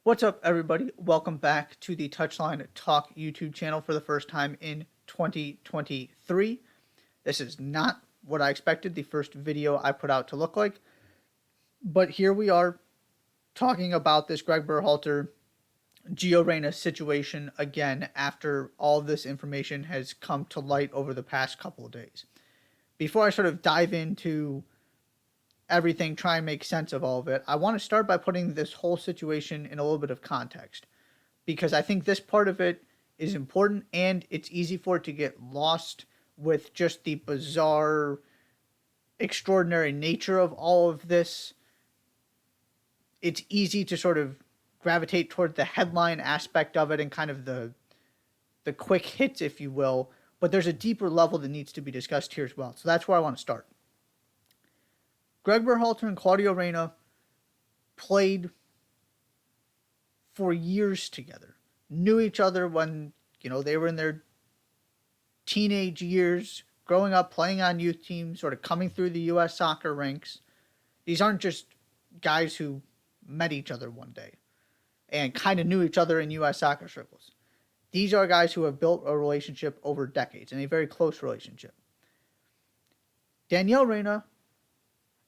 What's up, everybody? Welcome back to the Touchline Talk YouTube channel for the first time in 2023. This is not what I expected the first video I put out to look like, but here we are talking about this Greg Berhalter, Gio Reyna situation again after all this information has come to light over the past couple of days. Before I sort of dive into everything, try and make sense of all of it, I want to start by putting this whole situation in a little bit of context, because I think this part of it is important and it's easy for it to get lost with just the bizarre, extraordinary nature of all of this. It's easy to sort of gravitate toward the headline aspect of it and kind of the quick hits, if you will, but there's a deeper level that needs to be discussed here as well. So that's where I want to start. Greg Berhalter and Claudio Reyna played for years together, knew each other when, they were in their teenage years, growing up, playing on youth teams, sort of coming through the U.S. soccer ranks. These aren't just guys who met each other one day and kind of knew each other in U.S. soccer circles. These are guys who have built a relationship over decades, and a very close relationship. Danielle Reyna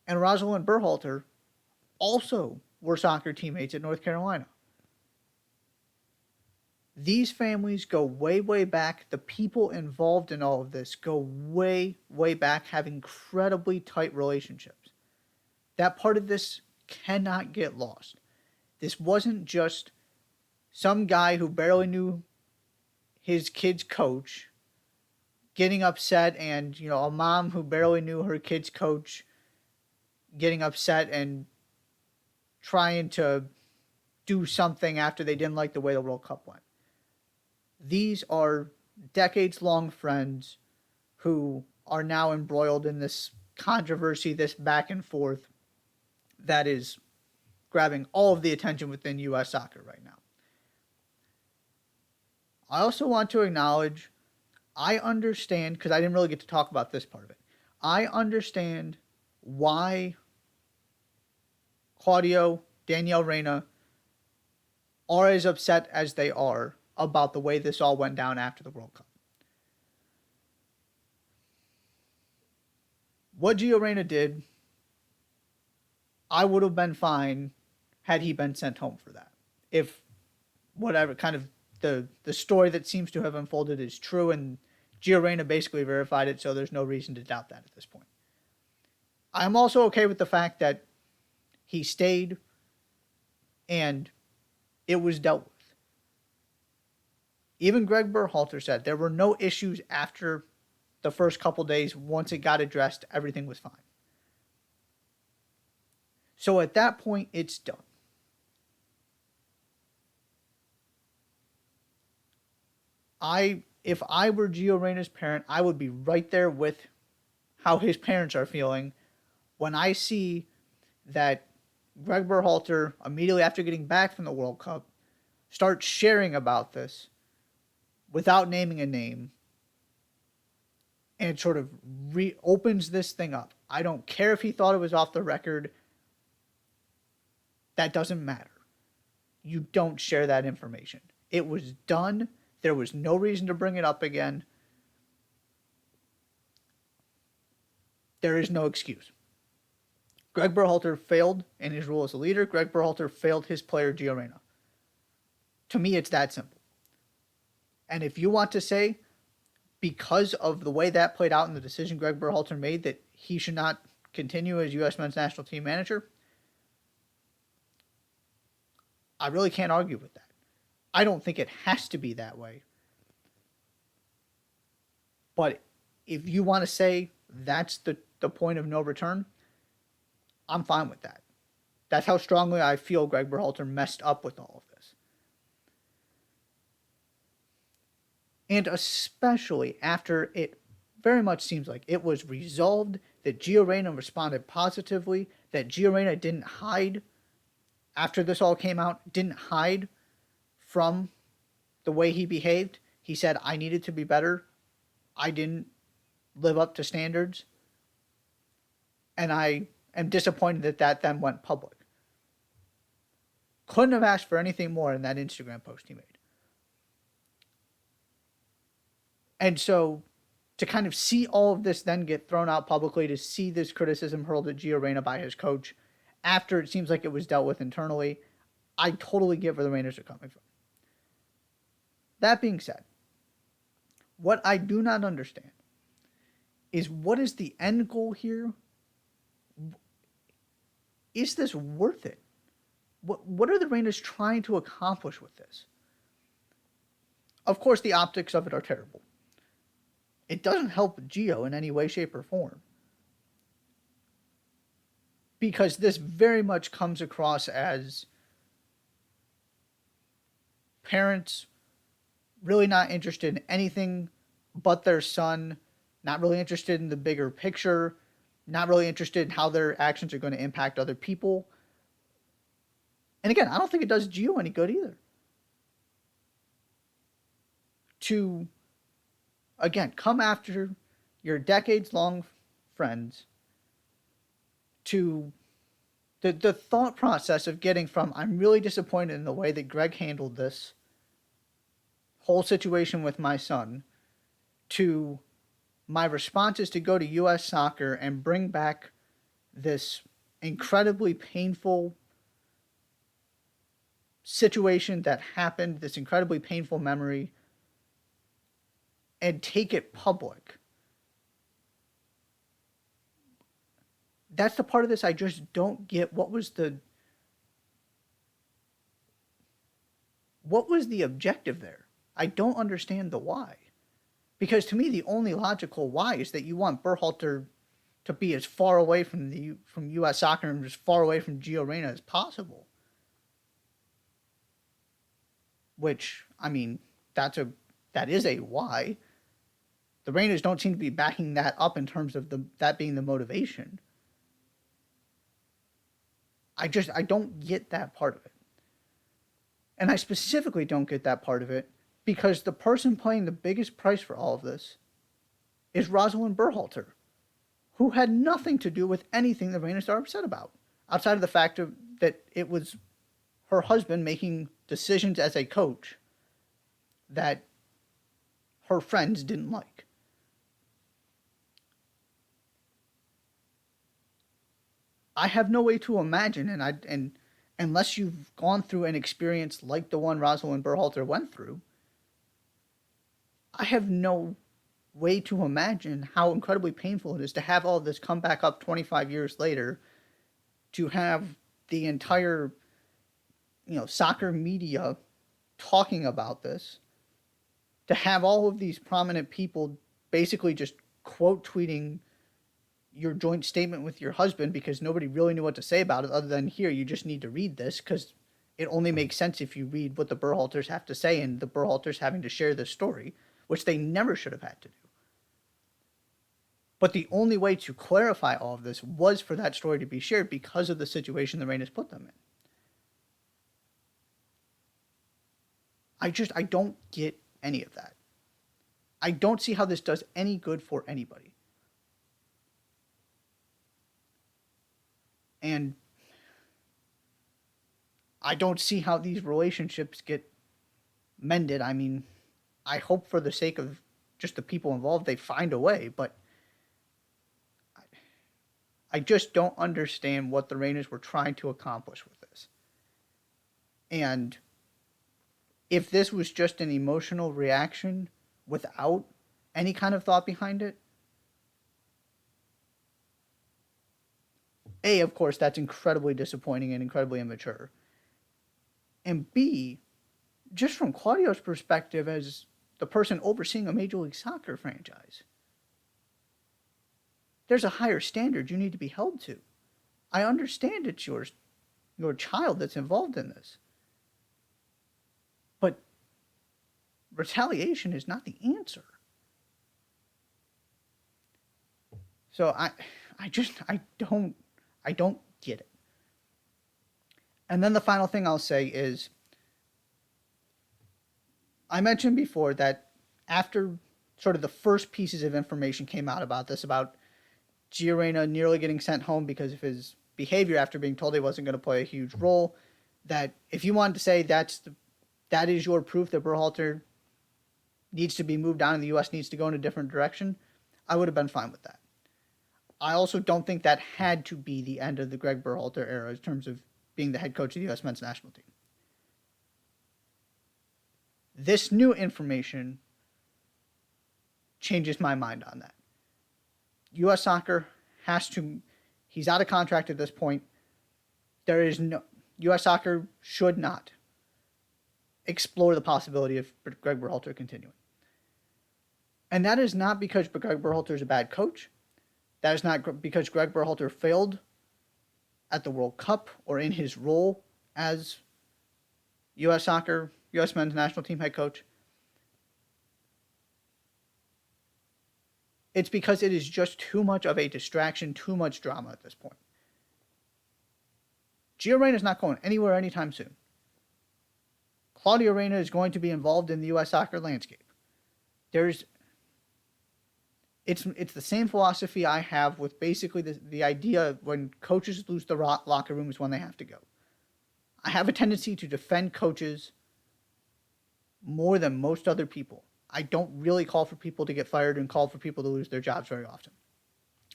and Rosalind Berhalter also were soccer teammates at North Carolina. These families go way, way back. The people involved in all of this go way, way back, have incredibly tight relationships. That part of this cannot get lost. This wasn't just some guy who barely knew his kid's coach getting upset, and, a mom who barely knew her kid's coach getting upset and trying to do something after they didn't like the way the World Cup went. These are decades-long friends who are now embroiled in this controversy, this back and forth that is grabbing all of the attention within U.S. soccer right now. I also want to acknowledge, I understand, because I didn't really get to talk about this part of it, I understand why Claudio, Danielle Reyna are as upset as they are about the way this all went down after the World Cup. What Gio Reyna did, I would have been fine had he been sent home for that. If whatever kind of the story that seems to have unfolded is true, and Gio Reyna basically verified it, so there's no reason to doubt that at this point. I'm also okay with the fact that he stayed and it was dealt with. Even Greg Berhalter said there were no issues after the first couple days. Once it got addressed, everything was fine. So at that point, it's done. If I were Gio Reyna's parent, I would be right there with how his parents are feeling when I see that Greg Berhalter, immediately after getting back from the World Cup, starts sharing about this without naming a name, and sort of reopens this thing up. I don't care if he thought it was off the record. That doesn't matter. You don't share that information. It was done. There was no reason to bring it up again. There is no excuse. Greg Berhalter failed in his role as a leader. Greg Berhalter failed his player, Gio Reyna. To me, it's that simple. And if you want to say, because of the way that played out in the decision Greg Berhalter made, that he should not continue as U.S. men's national team manager, I really can't argue with that. I don't think it has to be that way. But if you want to say that's the point of no return, I'm fine with that. That's how strongly I feel Greg Berhalter messed up with all of this. And especially after it very much seems like it was resolved, that Gio Reyna responded positively, that Gio Reyna didn't hide after this all came out, didn't hide from the way he behaved. He said, I needed to be better. I didn't live up to standards. And I am disappointed that that then went public. Couldn't have asked for anything more in that Instagram post he made. And so to kind of see all of this then get thrown out publicly, to see this criticism hurled at Gio Reyna by his coach after it seems like it was dealt with internally, I totally get where the Rainers are coming from. That being said, what I do not understand is what is the end goal here? Is this worth it? What are the Rainers trying to accomplish with this? Of course, the optics of it are terrible. It doesn't help Gio in any way, shape, or form. Because this very much comes across as parents really not interested in anything but their son, not really interested in the bigger picture, not really interested in how their actions are going to impact other people. And again, I don't think it does Gio any good either. To, again, come after your decades-long friends, to the thought process of getting from, I'm really disappointed in the way that Greg handled this whole situation with my son, to my response is to go to U.S. Soccer and bring back this incredibly painful situation that happened, this incredibly painful memory, and take it public. That's the part of this I just don't get. What was the objective there? I don't understand the why. Because to me, the only logical why is that you want Berhalter to be as far away from U.S. Soccer and as far away from Gio Reyna as possible. Which, I mean, that is a why. The Rainers don't seem to be backing that up in terms of that being the motivation. I don't get that part of it. And I specifically don't get that part of it because the person paying the biggest price for all of this is Rosalind Berhalter, who had nothing to do with anything the Rainers are upset about, outside of the fact that it was her husband making decisions as a coach that her friends didn't like. I have no way to imagine, and unless you've gone through an experience like the one Rosalind Berhalter went through, I have no way to imagine how incredibly painful it is to have all of this come back up 25 years later, to have the entire, soccer media talking about this, to have all of these prominent people basically just quote tweeting your joint statement with your husband because nobody really knew what to say about it other than, here, you just need to read this because it only makes sense if you read what the Berhalters have to say, and the Berhalters having to share this story, which they never should have had to do. But the only way to clarify all of this was for that story to be shared because of the situation the Rainers put them in. I don't get any of that. I don't see how this does any good for anybody. And I don't see how these relationships get mended. I mean, I hope for the sake of just the people involved, they find a way, but I just don't understand what the Rainers were trying to accomplish with this. And if this was just an emotional reaction without any kind of thought behind it, A, of course, that's incredibly disappointing and incredibly immature. And B, just from Claudio's perspective as the person overseeing a Major League Soccer franchise, there's a higher standard you need to be held to. I understand it's your child that's involved in this. But retaliation is not the answer. So I don't get it. And then the final thing I'll say is, I mentioned before that after sort of the first pieces of information came out about this, about Gio Reyna nearly getting sent home because of his behavior after being told he wasn't going to play a huge role, that if you wanted to say that is your proof that Berhalter needs to be moved on and the U.S. needs to go in a different direction, I would have been fine with that. I also don't think that had to be the end of the Greg Berhalter era in terms of being the head coach of the U.S. men's national team. This new information changes my mind on that. U.S. soccer has to, he's out of contract at this point. There is no, U.S. soccer should not explore the possibility of Greg Berhalter continuing. And that is not because Greg Berhalter is a bad coach. That is not because Greg Berhalter failed at the World Cup or in his role as U.S. soccer, U.S. men's national team head coach. It's because it is just too much of a distraction, too much drama at this point. Gio Reyna is not going anywhere anytime soon. Claudio Reyna is going to be involved in the U.S. soccer landscape. It's the same philosophy I have with basically the idea of when coaches lose the locker room is when they have to go. I have a tendency to defend coaches more than most other people. I don't really call for people to get fired and call for people to lose their jobs very often.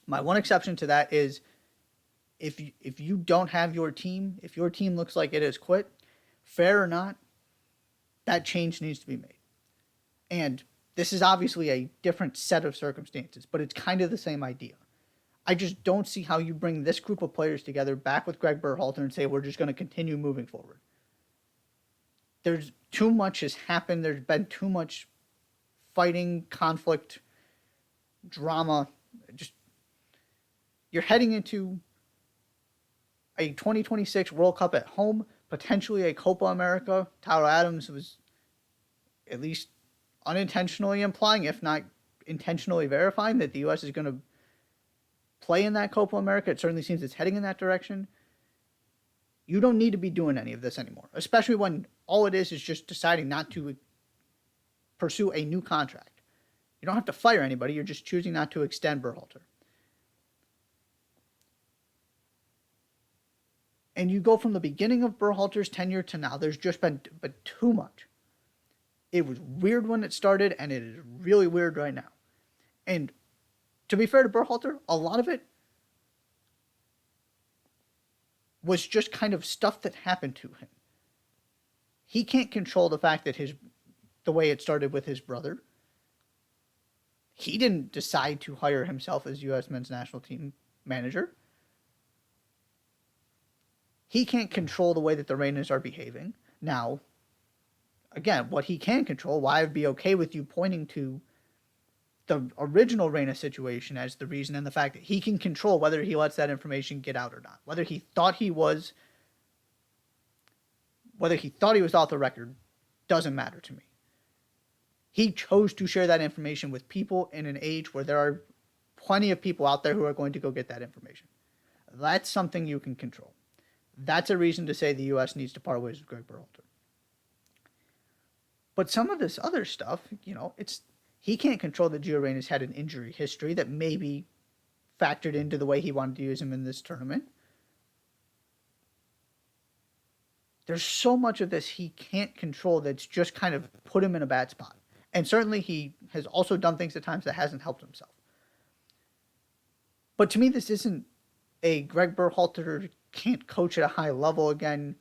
My one exception to that is if you don't have your team, if your team looks like it has quit, fair or not, that change needs to be made. And this is obviously a different set of circumstances, but it's kind of the same idea. I just don't see how you bring this group of players together back with Greg Berhalter and say we're just going to continue moving forward. There's too much has happened. There's been too much fighting, conflict, drama. Just you're heading into a 2026 World Cup at home, potentially a Copa America. Tyler Adams was at least unintentionally implying, if not intentionally verifying, that the U.S. is going to play in that Copa America. It certainly seems it's heading in that direction. You don't need to be doing any of this anymore, especially when all it is just deciding not to pursue a new contract. You don't have to fire anybody. You're just choosing not to extend Berhalter. And you go from the beginning of Berhalter's tenure to now. There's just been too much. It was weird when it started, and it is really weird right now. And to be fair to Berhalter, a lot of it was just kind of stuff that happened to him. He can't control the fact that the way it started with his brother. He didn't decide to hire himself as U.S. men's national team manager. He can't control the way that the Reynas are behaving. Now, again, what he can control, why I'd be okay with you pointing to the original Reyna situation as the reason, and the fact that he can control whether he lets that information get out or not. Whether he thought he was off the record doesn't matter to me. He chose to share that information with people in an age where there are plenty of people out there who are going to go get that information. That's something you can control. That's a reason to say the U.S. needs to part ways with Greg Berhalter. But some of this other stuff, he can't control that Gio Reyna's had an injury history that maybe factored into the way he wanted to use him in this tournament. There's so much of this he can't control that's just kind of put him in a bad spot. And certainly he has also done things at times that hasn't helped himself. But to me, this isn't a Greg Berhalter can't coach at a high level again.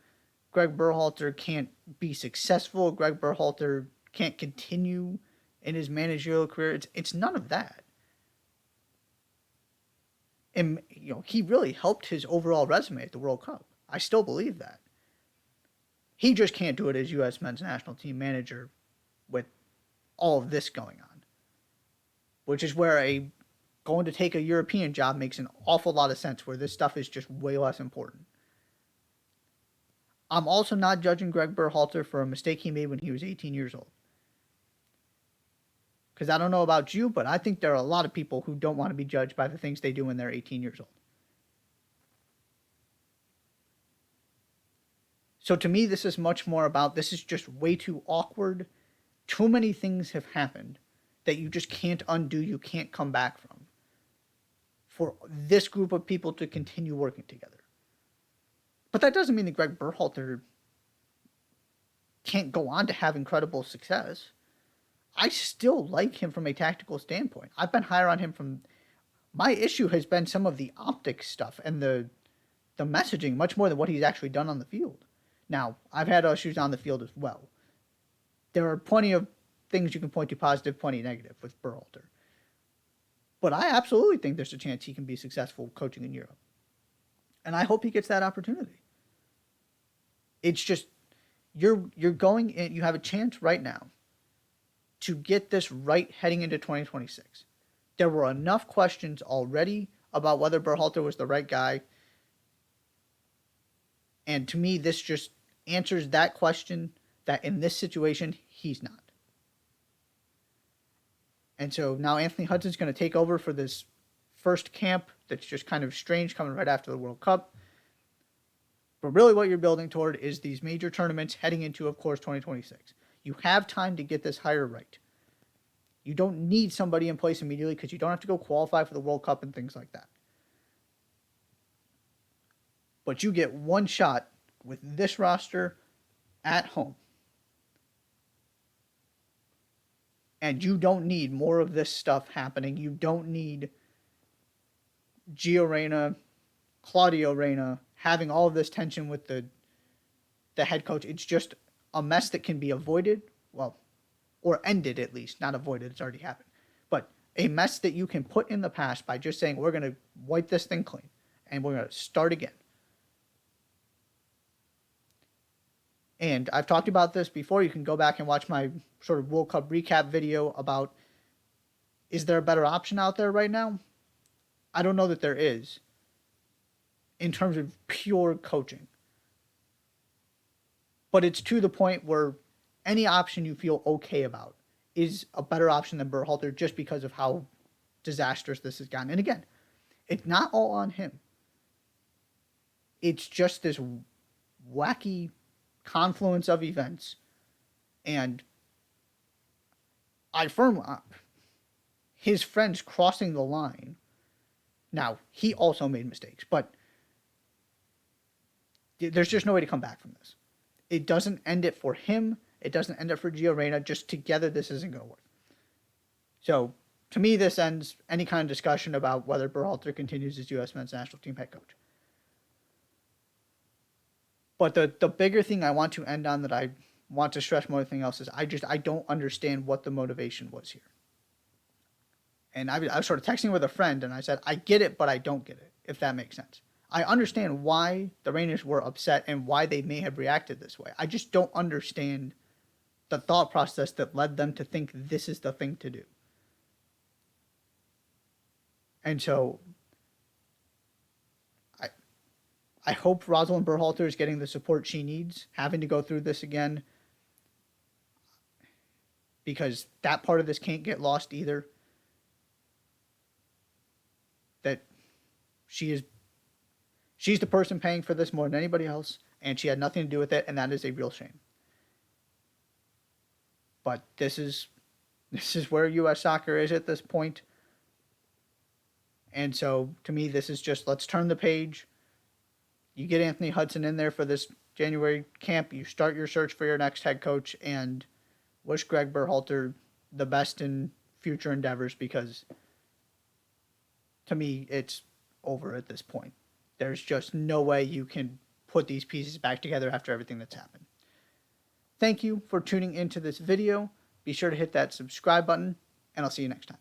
Greg Berhalter can't be successful. Greg Berhalter can't continue in his managerial career. It's none of that. And he really helped his overall resume at the World Cup. I still believe that. He just can't do it as U.S. men's national team manager with all of this going on. Which is where going to take a European job makes an awful lot of sense, where this stuff is just way less important. I'm also not judging Greg Berhalter for a mistake he made when he was 18 years old. Because I don't know about you, but I think there are a lot of people who don't want to be judged by the things they do when they're 18 years old. So to me, this is much more about, this is just way too awkward. Too many things have happened that you just can't undo, you can't come back from, for this group of people to continue working together. But that doesn't mean that Greg Berhalter can't go on to have incredible success. I still like him from a tactical standpoint. I've been higher on him from. My issue has been some of the optics stuff and the messaging much more than what he's actually done on the field. Now, I've had issues on the field as well. There are plenty of things you can point to positive, plenty negative with Berhalter. But I absolutely think there's a chance he can be successful coaching in Europe. And I hope he gets that opportunity. It's just, you're going in, you have a chance right now to get this right heading into 2026. There were enough questions already about whether Berhalter was the right guy. And to me, this just answers that question, that in this situation, he's not. And so now Anthony Hudson's going to take over for this first camp that's just kind of strange coming right after the World Cup. But really what you're building toward is these major tournaments heading into, of course, 2026. You have time to get this hire right. You don't need somebody in place immediately because you don't have to go qualify for the World Cup and things like that. But you get one shot with this roster at home. And you don't need more of this stuff happening. You don't need Gio Reyna, Claudio Reyna having all of this tension with the head coach. It's just a mess that can be avoided. Well, or ended at least. Not avoided. It's already happened. But a mess that you can put in the past by just saying, we're going to wipe this thing clean. And we're going to start again. And I've talked about this before. You can go back and watch my sort of World Cup recap video about, is there a better option out there right now? I don't know that there is in terms of pure coaching. But it's to the point where any option you feel okay about is a better option than Berhalter just because of how disastrous this has gotten. And again, it's not all on him. It's just this wacky confluence of events, and I firm up his friends crossing the line. Now, he also made mistakes, but there's just no way to come back from this. It doesn't end it for him. It doesn't end it for Gio Reyna. Just together, this isn't going to work. So, to me, this ends any kind of discussion about whether Berhalter continues as U.S. men's national team head coach. But the bigger thing I want to end on, that I want to stress more than anything else, is I don't understand what the motivation was here. And I was sort of texting with a friend, and I said, I get it, but I don't get it, if that makes sense. I understand why the Rangers were upset and why they may have reacted this way. I just don't understand the thought process that led them to think this is the thing to do. And so I hope Rosalind Berhalter is getting the support she needs, having to go through this again, because that part of this can't get lost either. That she's the person paying for this more than anybody else, and she had nothing to do with it, and that is a real shame. But this is where U.S. soccer is at this point. And so, to me, this is just, let's turn the page. You get Anthony Hudson in there for this January camp. You start your search for your next head coach, and wish Greg Berhalter the best in future endeavors, because to me, it's over at this point. There's just no way you can put these pieces back together after everything that's happened. Thank you for tuning into this video. Be sure to hit that subscribe button, and I'll see you next time.